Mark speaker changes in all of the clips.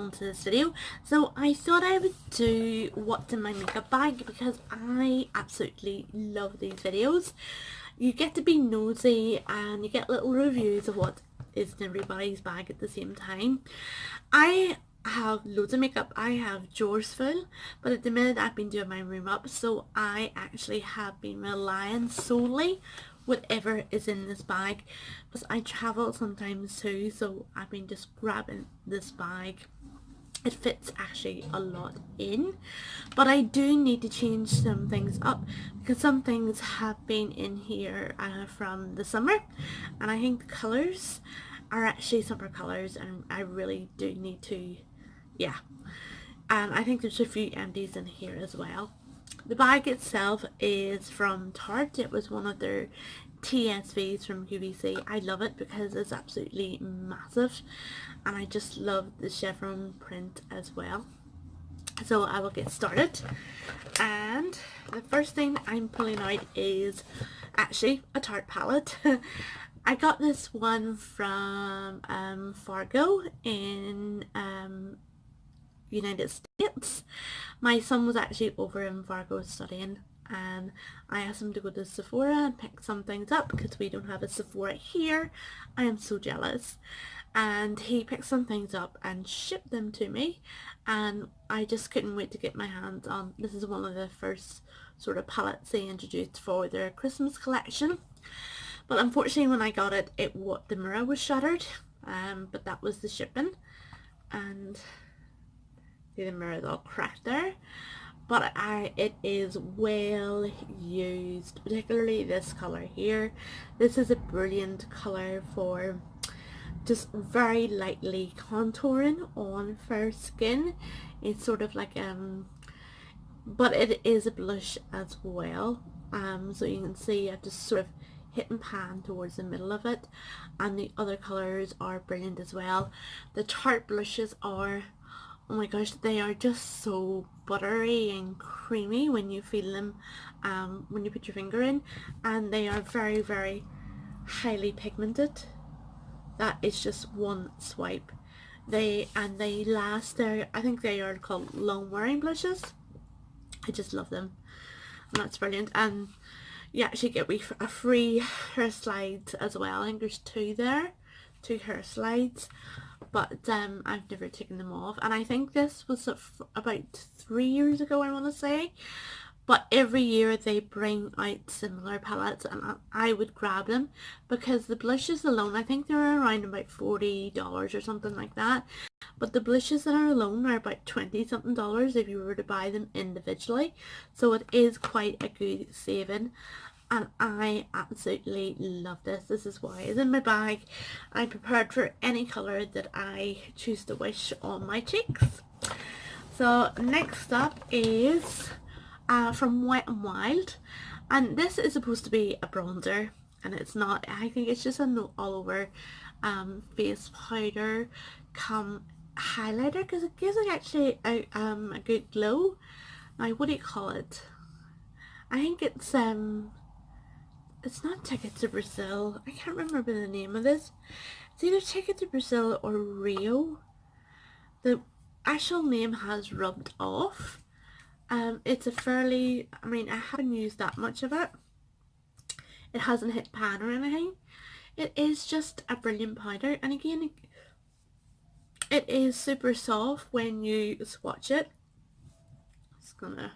Speaker 1: onto this video. So I thought I would do what's in my makeup bag because I absolutely love these videos. You get to be nosy and you get little reviews of what is in everybody's bag at the same time. I have loads of makeup. I have drawers full, but at the minute I've been doing my room up, so I actually have been relying solely whatever is in this bag, because I travel sometimes too, so I've been just grabbing this bag. It fits actually a lot in, but I do need to change some things up because some things have been in here from the summer, and I think the colours are actually summer colours and I really do need to, yeah. And I think there's a few empties in here as well. The bag itself is from Tarte. It was one of their TSVs from QVC. I love it because it's absolutely massive and I just love the chevron print as well. So I will get started, and the first thing I'm pulling out is actually a Tarte palette. I got this one from Fargo in United States. My son was actually over in Fargo studying, and I asked him to go to Sephora and pick some things up because we don't have a Sephora here. I am so jealous. And he picked some things up and shipped them to me, and I just couldn't wait to get my hands on. This is one of the first sort of palettes they introduced for their Christmas collection. But unfortunately when I got it, the mirror was shattered, but that was the shipping, and the mirror is all cracked there. But it is well used, particularly this colour here. This is a brilliant colour for just very lightly contouring on fair skin. It's sort of like but it is a blush as well, so you can see I just sort of hit and pan towards the middle of it, and the other colours are brilliant as well. The Tarte blushes are, oh my gosh, they are just so buttery and creamy when you feel them, when you put your finger in, and they are very, very highly pigmented. That is just one swipe. They last there. I think they are called long wearing blushes. I just love them, and that's brilliant. And you actually get a free hair slides as well. I think there's two hair slides, but I've never taken them off, and I think this was about 3 years ago, I want to say. But every year they bring out similar palettes, and I would grab them because the blushes alone, I think they're around about $40 or something like that. But the blushes that are alone are about $20 something if you were to buy them individually. So it is quite a good saving. And I absolutely love this. This is why it's in my bag. I'm prepared for any colour that I choose to wish on my cheeks. So next up is from Wet n Wild, and this is supposed to be a bronzer, and it's not. I think it's just an all over face powder come highlighter because it gives it actually a good glow. Now what do you call it? I think it's not Ticket to Brazil. I can't remember the name of this. It's either Ticket to Brazil or Rio. The actual name has rubbed off. It's a fairly, I mean, I haven't used that much of it. It hasn't hit pan or anything. It is just a brilliant powder, and again, it is super soft when you swatch it. It's gonna,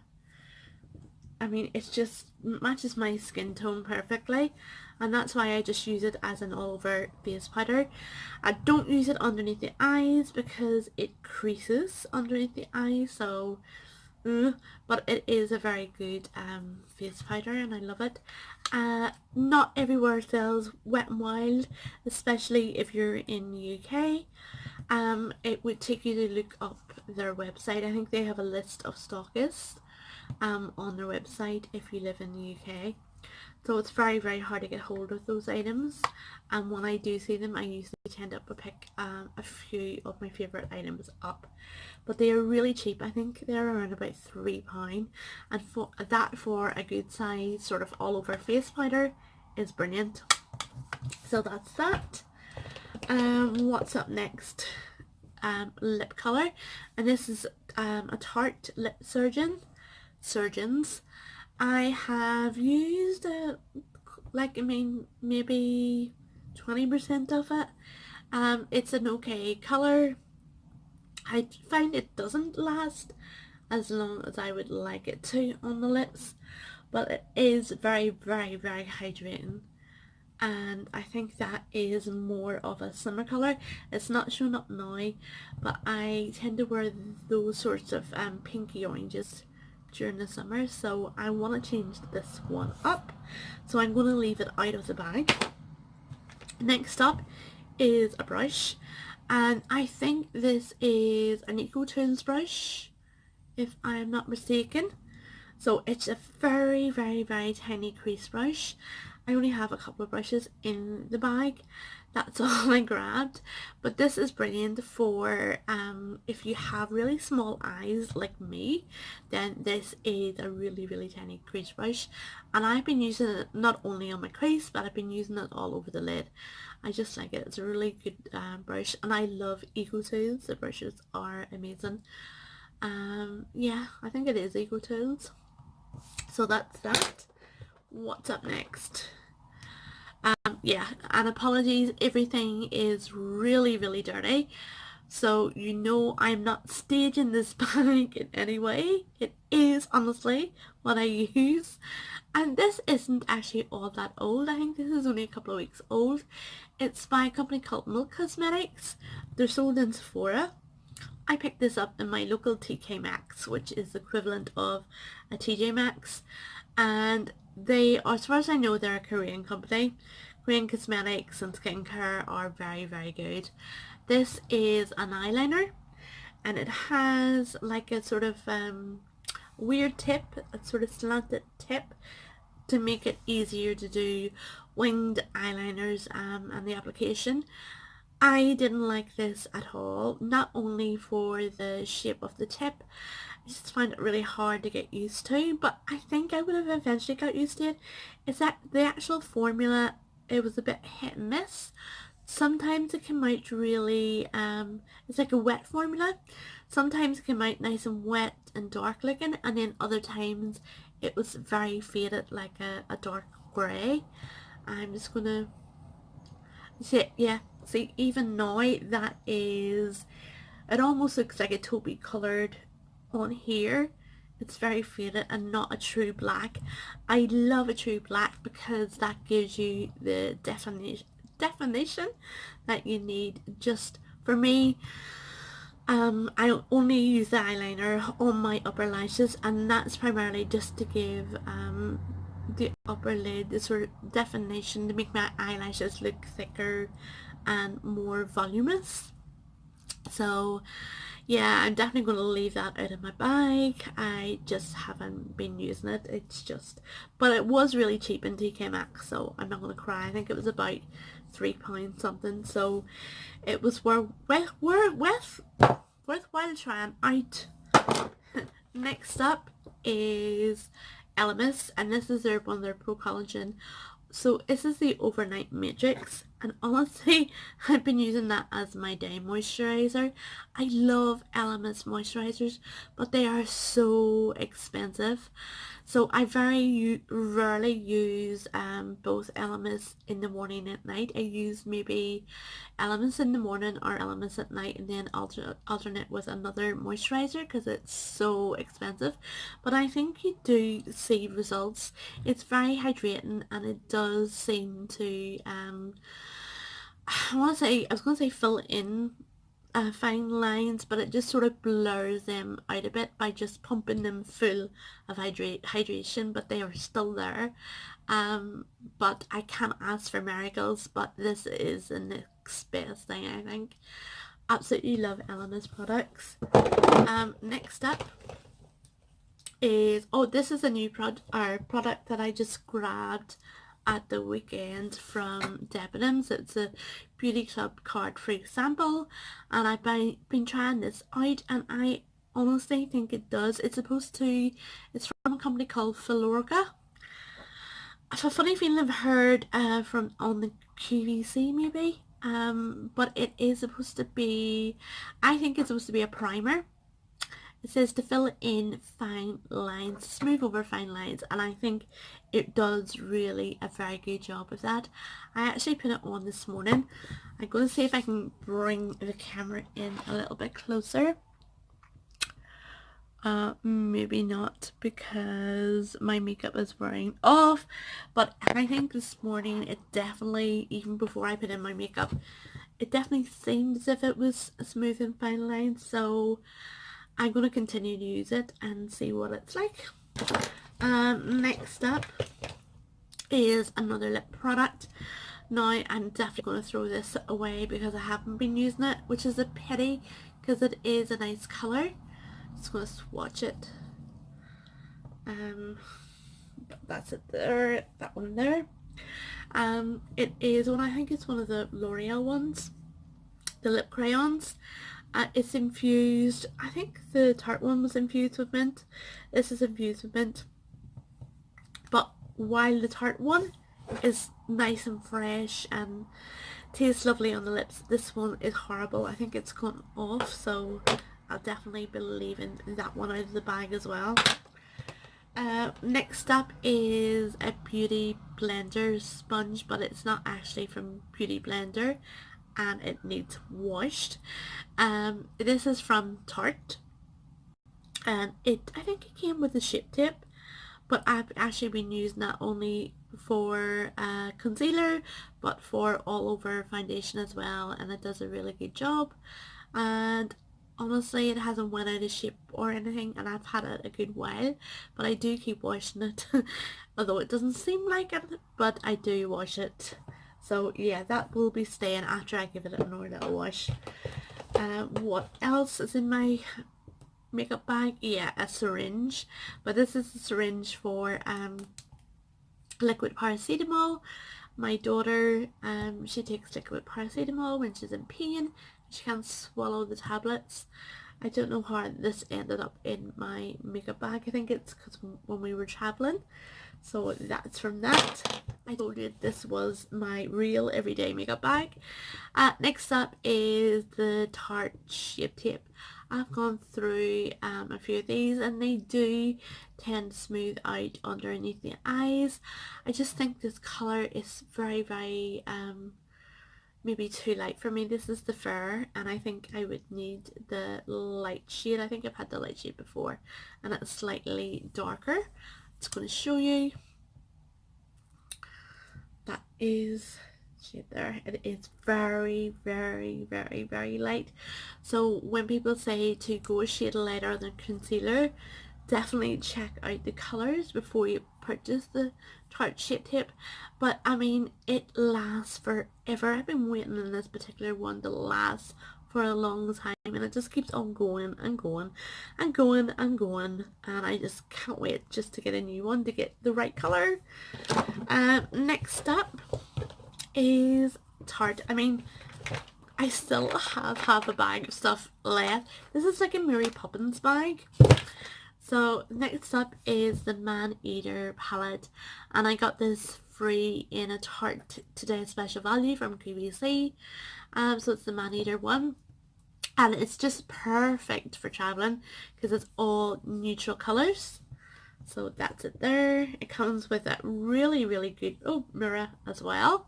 Speaker 1: I mean, it just matches my skin tone perfectly, and that's why I just use it as an all over face powder. I don't use it underneath the eyes because it creases underneath the eyes, so but it is a very good face powder and I love it. Not everywhere sells Wet n Wild, especially if you're in the UK. It would take you to look up their website. I think they have a list of stockists on their website if you live in the UK. So it's very, very hard to get hold of those items, and when I do see them I usually tend to pick a few of my favourite items up. But they are really cheap. I think they're around about £3, and for a good size sort of all over face powder is brilliant. So that's that. What's up next? lip colour, and this is a Tarte Lip Surgeons. I have used like, I mean, maybe 20% of it. It's an okay colour. I find it doesn't last as long as I would like it to on the lips, but it is very, very, very hydrating, and I think that is more of a summer colour. It's not showing up now, but I tend to wear those sorts of pinky oranges during the summer, so I want to change this one up, so I'm going to leave it out of the bag. Next up is a brush, and I think this is an EcoTools brush, if I am not mistaken. So it's a very, very, very tiny crease brush. I only have a couple of brushes in the bag. That's all I grabbed. But this is brilliant for if you have really small eyes like me, then this is a really, really tiny crease brush. And I've been using it not only on my crease, but I've been using it all over the lid. I just like it. It's a really good brush, and I love EcoTools. The brushes are amazing. Yeah, I think it is EcoTools. So that's that. What's up next? Yeah, and apologies, everything is really, really dirty. So you know I'm not staging this bag in any way. It is honestly what I use. And this isn't actually all that old. I think this is only a couple of weeks old. It's by a company called Milk Cosmetics. They're sold in Sephora. I picked this up in my local TK Maxx, which is the equivalent of a TJ Maxx, and they, as far as I know, they're a Korean company. Korean cosmetics and skincare are very, very good. This is an eyeliner, and it has like a sort of weird tip, a sort of slanted tip, to make it easier to do winged eyeliners and the application. I didn't like this at all, not only for the shape of the tip. I just find it really hard to get used to, but I think I would have eventually got used to it. It's that the actual formula, it was a bit hit and miss. Sometimes it came out really, it's like a wet formula. Sometimes it came out nice and wet and dark looking, and then other times it was very faded, like a dark grey. I'm just gonna see, yeah, see, even now that is, it almost looks like a taupey coloured on here. It's very faded and not a true black. I love a true black because that gives you the definition that you need. Just for me, I only use the eyeliner on my upper lashes, and that's primarily just to give the upper lid the sort of definition, to make my eyelashes look thicker and more voluminous. So yeah, I'm definitely going to leave that out of my bag. I just haven't been using it. It's just, but it was really cheap in TK Maxx, so I'm not going to cry. I think it was about £3 something, so it was worthwhile trying out. Next up is Elemis, and this is one of their Pro Collagen. So this is the Overnight Matrix, and honestly, I've been using that as my day moisturizer. I love Elemis moisturizers, but they are so expensive. So I very rarely use both Elemis in the morning and at night. I use maybe Elemis in the morning or Elemis at night, and then alternate with another moisturizer because it's so expensive. But I think you do see results. It's very hydrating, and it does seem to I was going to say fill in fine lines, but it just sort of blurs them out a bit by just pumping them full of hydration, but they are still there. But I can't ask for miracles, but this is the next best thing, I think. Absolutely love Elemis products. Next up is, oh, this is a new product that I just grabbed at the weekend from Debenhams. It's a Beauty Club card-free sample, and I've been trying this out, and I honestly think it does. It's from a company called Filorga. I have a funny feeling I've heard from on the QVC maybe. but it is supposed to be, I think it's supposed to be a primer. It says to fill in fine lines, smooth over fine lines, and I think it does really a very good job of that. I actually put it on this morning. I'm going to see if I can bring the camera in a little bit closer. Maybe not because my makeup is wearing off, but I think this morning it definitely, even before I put in my makeup, it definitely seemed as if it was a smooth and fine line, so I'm going to continue to use it and see what it's like. Next up is another lip product. Now I'm definitely going to throw this away because I haven't been using it, which is a pity because it is a nice colour. Just going to swatch it. That's it there, that one there. It is one, I think it's one of the L'Oreal ones, the lip crayons. It's infused, I think the Tarte one was infused with mint. This is infused with mint. But while the Tarte one is nice and fresh and tastes lovely on the lips, this one is horrible. I think it's gone off, so I'll definitely be leaving that one out of the bag as well. Next up is a Beauty Blender sponge, but it's not actually from Beauty Blender and it needs washed. This is from Tarte, and I think it came with a Shape Tape, but I've actually been using that only for concealer, but for all over foundation as well, and it does a really good job. And honestly, it hasn't went out of shape or anything, and I've had it a good while, but I do keep washing it. Although it doesn't seem like it, but I do wash it. So yeah, that will be staying after I give it another little wash. What else is in my makeup bag? Yeah, a syringe, but this is a syringe for liquid paracetamol. My daughter, she takes liquid paracetamol when she's in pain. She can't swallow the tablets. I don't know how this ended up in my makeup bag. I think it's because when we were traveling. So that's from that. I told you this was my real everyday makeup bag. Next up is the Tarte Shape Tape. I've gone through a few of these, and they do tend to smooth out underneath the eyes. I just think this colour is very maybe too light for me. This is the fair, and I think I would need the light shade. I think I've had the light shade before, and it's slightly darker. It's going to show you. That is shade there. It is very light. So when people say to go a shade lighter than concealer, definitely check out the colours before you purchase the Tarte Shape Tape. But I mean, it lasts forever. I've been waiting on this particular one to last for a long time, and it just keeps on going and going and going and going, and I just can't wait just to get a new one to get the right colour. Next up is Tarte. I mean, I still have half a bag of stuff left. This is like a Mary Poppins bag. So next up is the Man Eater palette, and I got this free in a Tarte Today Special Value from QVC. So it's the Man Eater one, and it's just perfect for traveling because it's all neutral colours. So that's it there. It comes with a really good mirror as well,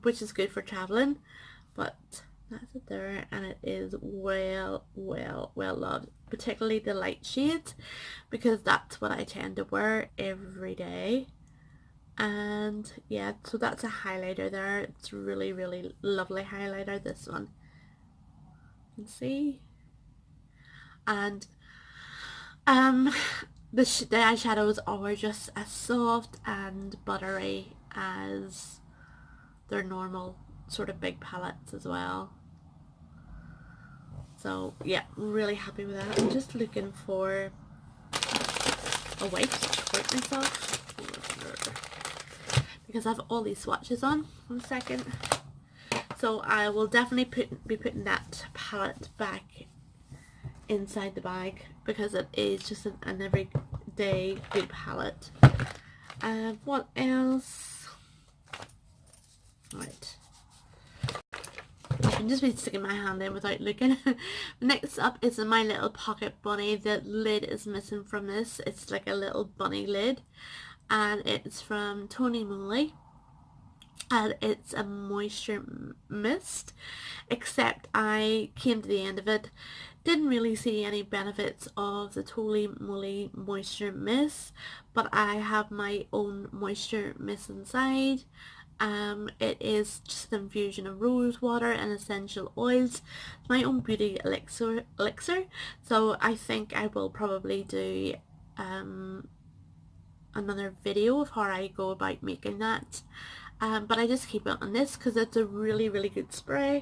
Speaker 1: which is good for traveling. But that's it there, and it is well loved, particularly the light shades, because that's what I tend to wear every day. And yeah, so that's a highlighter there. It's really lovely highlighter, this one. You can see. And the eyeshadows are just as soft and buttery as their normal sort of big palettes as well. So yeah, really happy with that. I'm just looking for a wipe to wipe myself because I have all these swatches on. 1 second. So I will definitely be putting that palette back inside the bag because it is just an everyday good palette. What else? Right. I've just been sticking my hand in without looking. Next up is My Little Pocket Bunny. The lid is missing from this. It's like a little bunny lid. And it's from Tony Moly. And it's a moisture mist. Except I came to the end of it. Didn't really see any benefits of the Tony Moly moisture mist. But I have my own moisture mist inside. It is just an infusion of rose water and essential oils. My own beauty elixir. So I think I will probably do another video of how I go about making that. But I just keep it on this because it's a really good spray.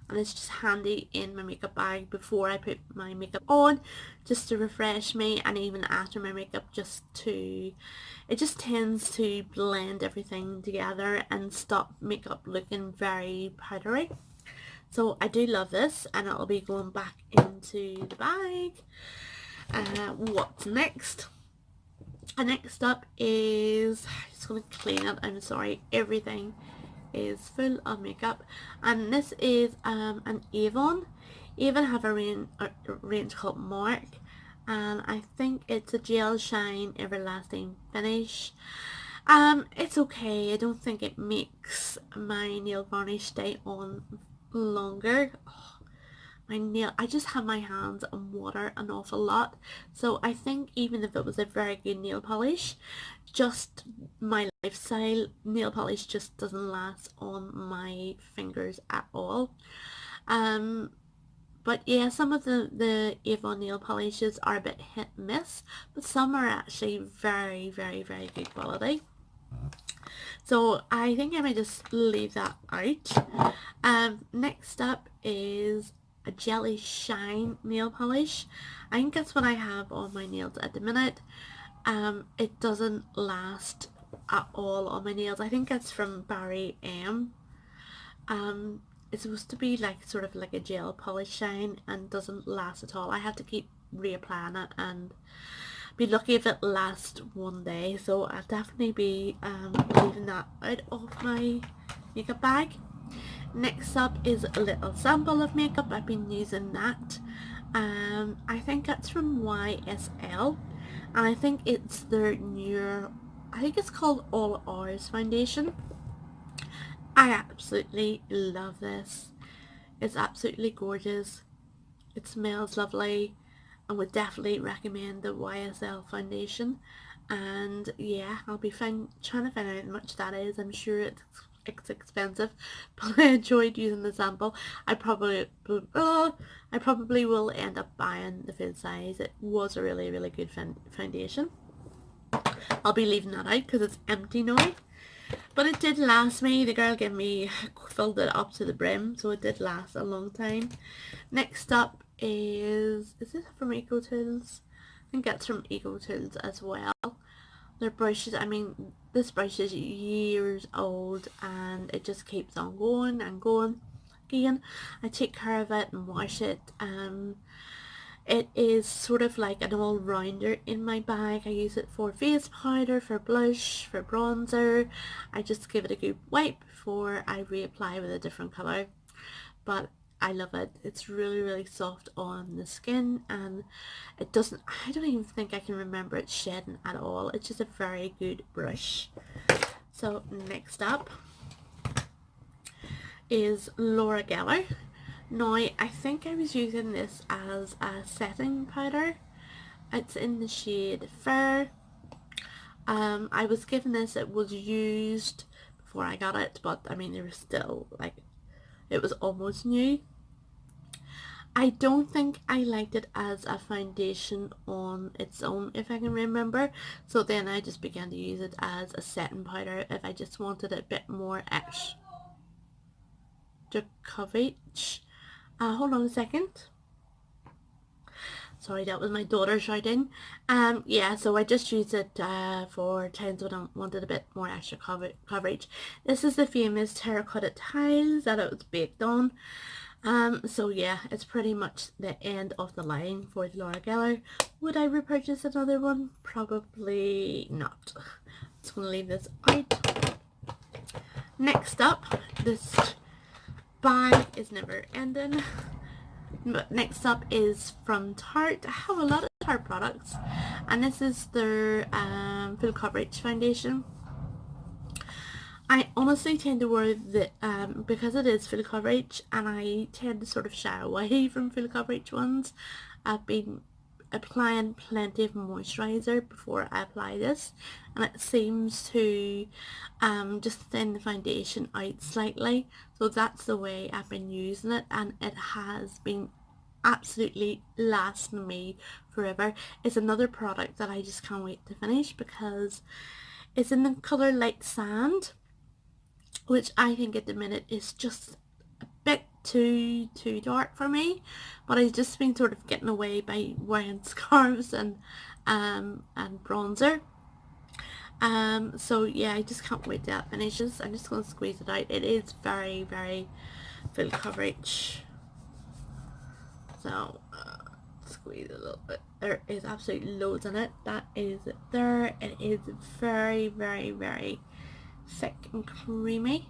Speaker 1: And it's just handy in my makeup bag before I put my makeup on, just to refresh me, and even after my makeup, it just tends to blend everything together and stop makeup looking very powdery. So I do love this, and it'll be going back into the bag. What's next? Next up is, I'm just going to clean it, I'm sorry, everything is full of makeup, and this is an Avon. Avon have a range called Mark, and I think it's a gel shine everlasting finish. It's okay. I don't think it makes my nail varnish stay on longer. I just have my hands on water an awful lot, so I think even if it was a very good nail polish, just my lifestyle nail polish just doesn't last on my fingers at all. But yeah, some of the Avon nail polishes are a bit hit and miss, but some are actually very good quality. So I think I might just leave that out. Next up is a Jelly Shine nail polish. I think that's what I have on my nails at the minute. It doesn't last at all on my nails. I think that's from Barry M. It's supposed to be like sort of like a gel polish shine and doesn't last at all. I have to keep reapplying it and be lucky if it lasts one day. So I'll definitely be leaving that out of my makeup bag. Next up is a little sample of makeup. I've been using that. I think that's from YSL, and I think it's their newer, I think it's called All Hours foundation. I absolutely love this. It's absolutely gorgeous. It smells lovely, and would definitely recommend the YSL foundation. And yeah, I'll be trying to find out how much that is. I'm sure it's expensive, but I enjoyed using the sample. I probably will end up buying the full size. It was a really good foundation. I'll be leaving that out because it's empty now, but it did last me. The girl filled it up to the brim, so it did last a long time. Next up is this from EcoTools? I think that's from EcoTools as well. Their brushes, I mean, this brush is years old and it just keeps on going and going. Again, I take care of it and wash it. It is sort of like an all-rounder in my bag. I use it for face powder, for blush, for bronzer. I just give it a good wipe before I reapply with a different colour. But I love it. It's really soft on the skin, and it doesn't, I don't even think I can remember it shedding at all. It's just a very good brush. So next up is Laura Geller. Now I think I was using this as a setting powder. It's in the shade Fair. I was given this, it was used before I got it, but I mean, it was still like, it was almost new. I don't think I liked it as a foundation on its own, if I can remember. So then I just began to use it as a setting powder if I just wanted a bit more extra coverage. Hold on a second. Sorry, that was my daughter shouting. Yeah, so I just used it for times when I wanted a bit more extra coverage. This is the famous terracotta tiles that it was baked on. So yeah, it's pretty much the end of the line for the Laura Geller. Would I repurchase another one? Probably not. Just going to leave this out. Next up, this bag is never ending. But next up is from Tarte. I have a lot of Tarte products, and this is their full coverage foundation. I honestly tend to wear the, because it is full coverage, and I tend to sort of shy away from full coverage ones. I've been applying plenty of moisturizer before I apply this, and it seems to just thin the foundation out slightly, so that's the way I've been using it, and it has been absolutely lasting me forever. It's another product that I just can't wait to finish because it's in the colour Light Sand, which I think at the minute is just a bit too dark for me, but I've just been sort of getting away by wearing scarves and bronzer. So yeah, I just can't wait till that finishes. I'm just going to squeeze it out. It is very, very full coverage. So squeeze a little bit. There is absolutely loads in it. That is it there. It is very, very, very thick and creamy.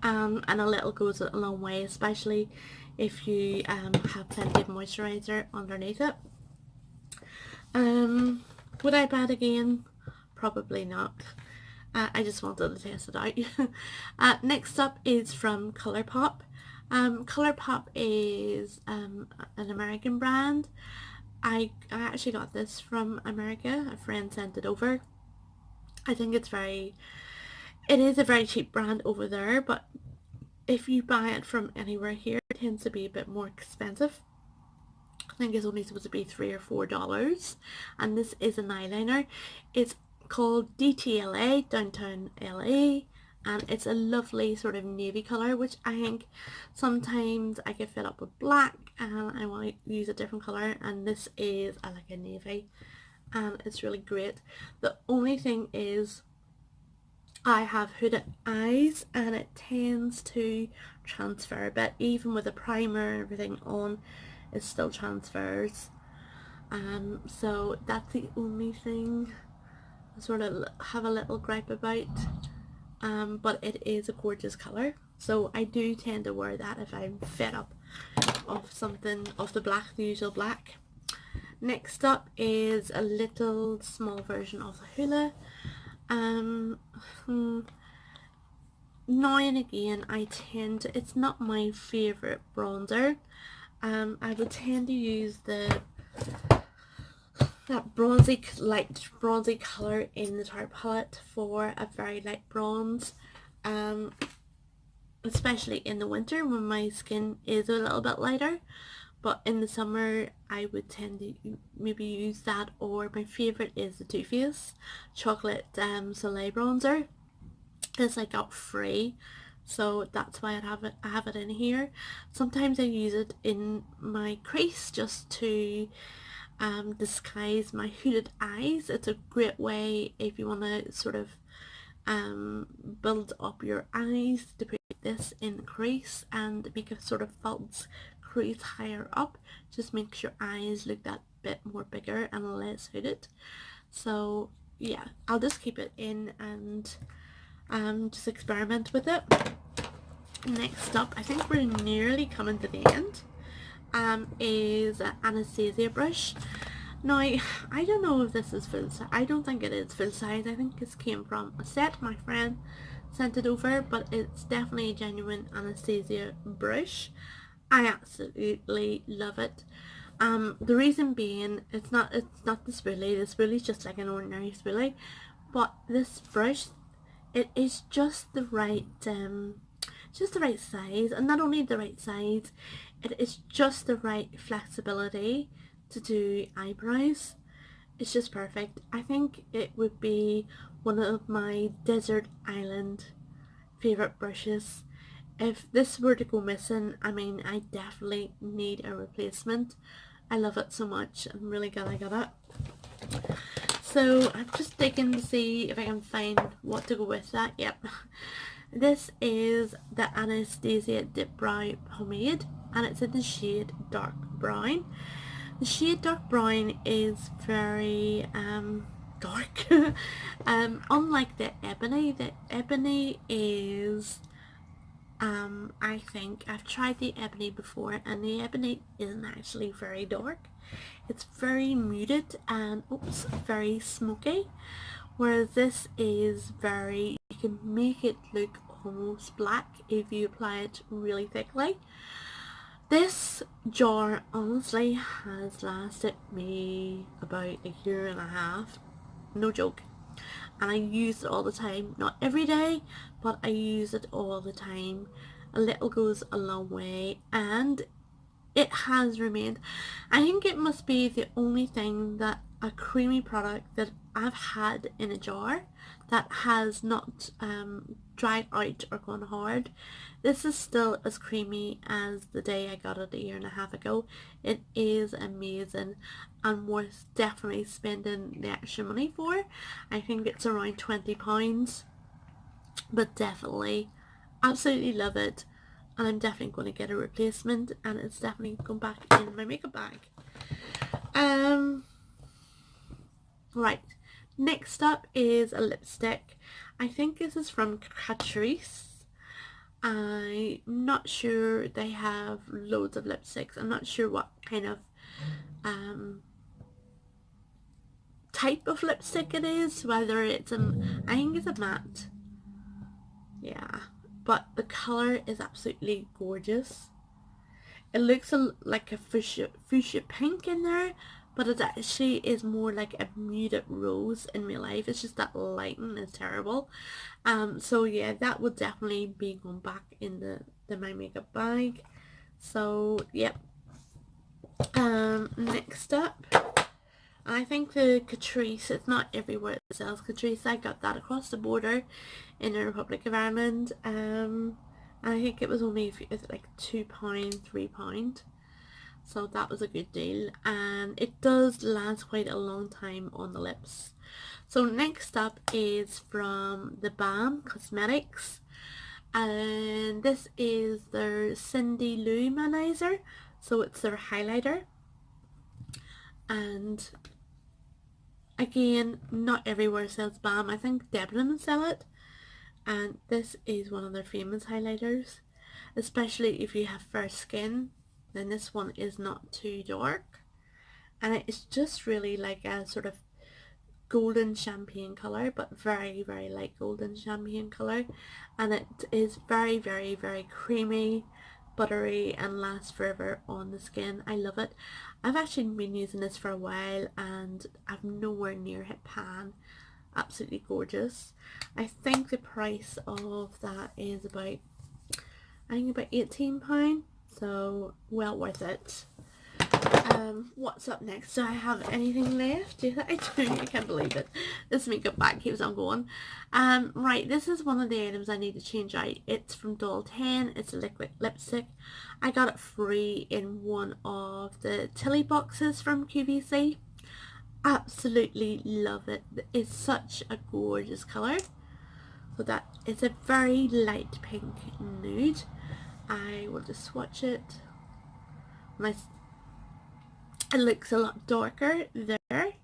Speaker 1: And a little goes a long way, especially if you have plenty of moisturizer underneath it. Would I buy it again? Probably not. I just wanted to test it out. Next up is from ColourPop. ColourPop is an American brand. I actually got this from America. A friend sent it over. I think it is a very cheap brand over there, but if you buy it from anywhere here, it tends to be a bit more expensive. I think it's only supposed to be $3 or $4, and this is an eyeliner. It's called DTLA, Downtown LA, and it's a lovely sort of navy colour, which I think sometimes I get fed up with black and I want to use a different colour, and this is like a navy, and it's really great. The only thing is I have hooded eyes, and it tends to transfer a bit, even with a primer and everything on, it still transfers. So that's the only thing I sort of have a little gripe about. But it is a gorgeous colour, so I do tend to wear that if I'm fed up of something, of the black, the usual black. Next up is a little small version of the Hoola. Now and again it's not my favourite bronzer. I would tend to use that light bronzy colour in the Tarte palette for a very light bronze, especially in the winter when my skin is a little bit lighter. But in the summer I would tend to maybe use that, or my favourite is the Too Faced Chocolate Soleil bronzer. This I got free, so that's why I have it in here. Sometimes I use it in my crease just to disguise my hooded eyes. It's a great way if you want to sort of build up your eyes, to put this in the crease and make a sort of false crease higher up. Just makes your eyes look that bit more bigger and less hooded. So yeah, I'll just keep it in and just experiment with it. Next up, I think we're nearly coming to the end, is an Anastasia brush. Now, I don't know if this is full size. I don't think it is full size. I think this came from a set. My friend sent it over, but it's definitely a genuine Anastasia brush. I absolutely love it. The reason being, it's not the spoolie. The spoolie's just like an ordinary spoolie, but this brush, it is just the right size, and not only the right size, it is just the right flexibility to do eyebrows. It's just perfect. I think it would be one of my desert island favourite brushes. If this were to go missing, I mean, I definitely need a replacement. I love it so much. I'm really glad I got it. So I'm just digging to see if I can find what to go with that. Yep. This is the Anastasia Dip Brow Pomade, and it's in the shade Dark Brown. The shade Dark Brown is very dark. Unlike the Ebony is I think I've tried the Ebony before, and the Ebony isn't actually very dark. It's very muted and very smoky, whereas this is very, you can make it look almost black if you apply it really thickly. This jar honestly has lasted me about a year and a half, no joke, and I use it all the time. Not every day, but I use it all the time. A little goes a long way, and it has remained. I think it must be the only thing that a creamy product that I've had in a jar that has not dried out or gone hard. This is still as creamy as the day I got it a year and a half ago. It is amazing and worth definitely spending the extra money for. I think it's around £20, but definitely absolutely love it, and I'm definitely going to get a replacement, and it's definitely going back in my makeup bag. Right, next up is a lipstick. I think this is from Catrice. I'm not sure, they have loads of lipsticks. I'm not sure what kind of type of lipstick it is, whether it's I think it's a matte. Yeah, but the colour is absolutely gorgeous. It looks like a fuchsia pink in there, but it actually is more like a muted rose in real life. It's just that lighting is terrible. So yeah, that would definitely be going back in the my makeup bag. So yep. Next up, I think the Catrice, it's not everywhere it sells Catrice. I got that across the border in the Republic of Ireland. I think it was only like £2, £3. So that was a good deal, and it does last quite a long time on the lips. So next up is from the Balm Cosmetics, and this is their Cindy Lou Manizer. So it's their highlighter, and again, not everywhere sells Balm. I think Debenhams sell it, and this is one of their famous highlighters, especially if you have fair skin. Then this one is not too dark, and it's just really like a sort of golden champagne colour, but very very light golden champagne colour, and it is very very very creamy, buttery, and lasts forever on the skin. I love it. I've actually been using this for a while, and I've nowhere near hit pan. Absolutely gorgeous. I think the price of that is about, I think about £18, so well worth it. What's up next? Do I have anything left? I do. I can't believe it. This makeup bag keeps on going. Right, this is one of the items I need to change out. It's from Doll 10. It's a liquid lipstick. I got it free in one of the Tilly boxes from QVC. Absolutely love it. It's such a gorgeous colour. So that is a very light pink nude. I will just swatch it. It looks a lot darker there,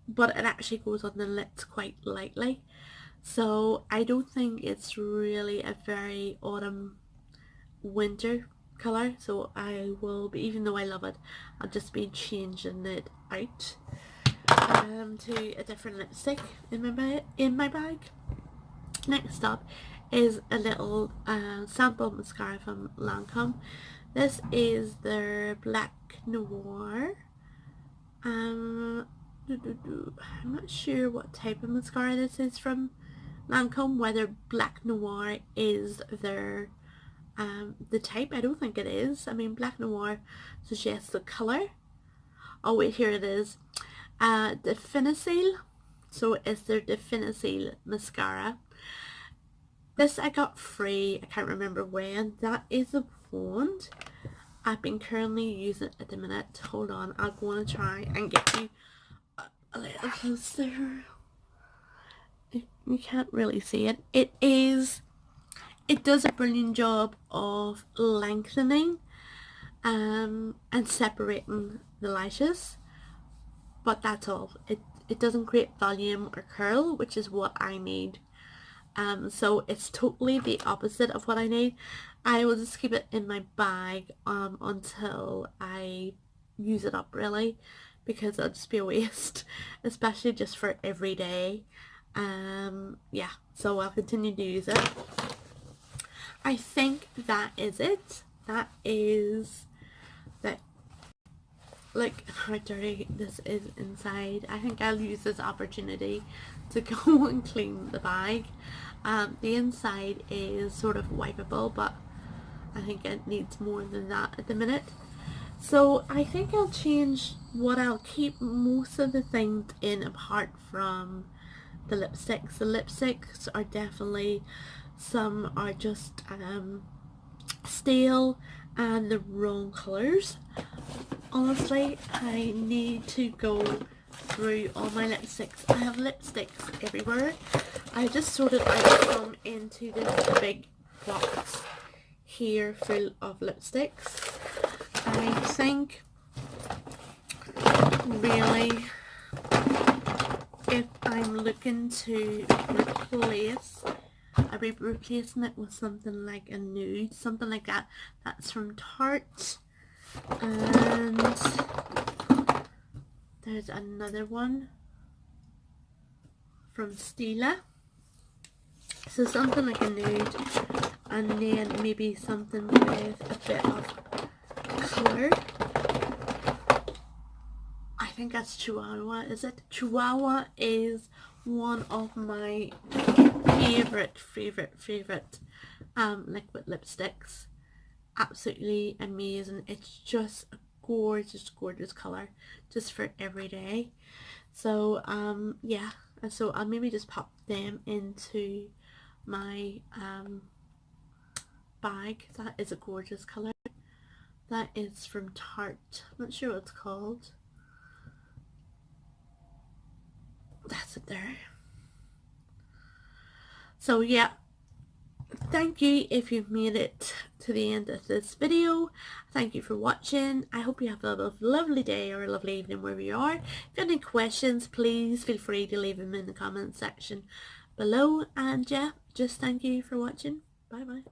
Speaker 1: but it actually goes on the lips quite lightly. So I don't think it's really a very autumn winter colour. So I will be, even though I love it, I'll just be changing it out to a different lipstick in my bag. Next up is a little sample mascara from Lancome. This is their Black Noir. I'm not sure what type of mascara this is from Lancome, whether Black Noir is their the type. I don't think it is. I mean, Black Noir suggests the colour. Oh wait, here it is. Definisil. So it's their Definisil mascara. This I got free, I can't remember when. That is a wand. I've been currently using it at the minute. Hold on, I'm going to try and get you a little closer. You can't really see it. It does a brilliant job of lengthening and separating the lashes. But that's all. It doesn't create volume or curl, which is what I need. So it's totally the opposite of what I need. I will just keep it in my bag until I use it up, really, because it'll just be a waste, especially just for every day. Yeah, so I'll continue to use it. I think that is it. That is that. Like how dirty this is inside. I think I'll use this opportunity to go and clean the bag. The inside is sort of wipeable, but I think it needs more than that at the minute. So I think I'll change what I'll keep most of the things in, apart from the lipsticks. The lipsticks are definitely, some are just stale and the wrong colours. Honestly, I need to go through all my lipsticks. I have lipsticks everywhere. I just sorted out some into this big box here full of lipsticks. I think really, if I'm looking to replace, I'll be replacing it with something like a nude, something like that. That's from Tarte. And there's another one from Stila. So something like a nude, and then maybe something with a bit of colour. I think that's Chihuahua, is it? Chihuahua is one of my favourite liquid lipsticks. Absolutely amazing. It's just a gorgeous colour, just for every day. So yeah, so I'll maybe just pop them into my bag. That is a gorgeous colour. That is from Tarte. I'm not sure what it's called. That's it there. So yeah, thank you if you've made it to the end of this video. Thank you for watching. I hope you have a lovely day or a lovely evening wherever you are. If you have any questions, please feel free to leave them in the comment section below. And yeah, just thank you for watching. Bye bye.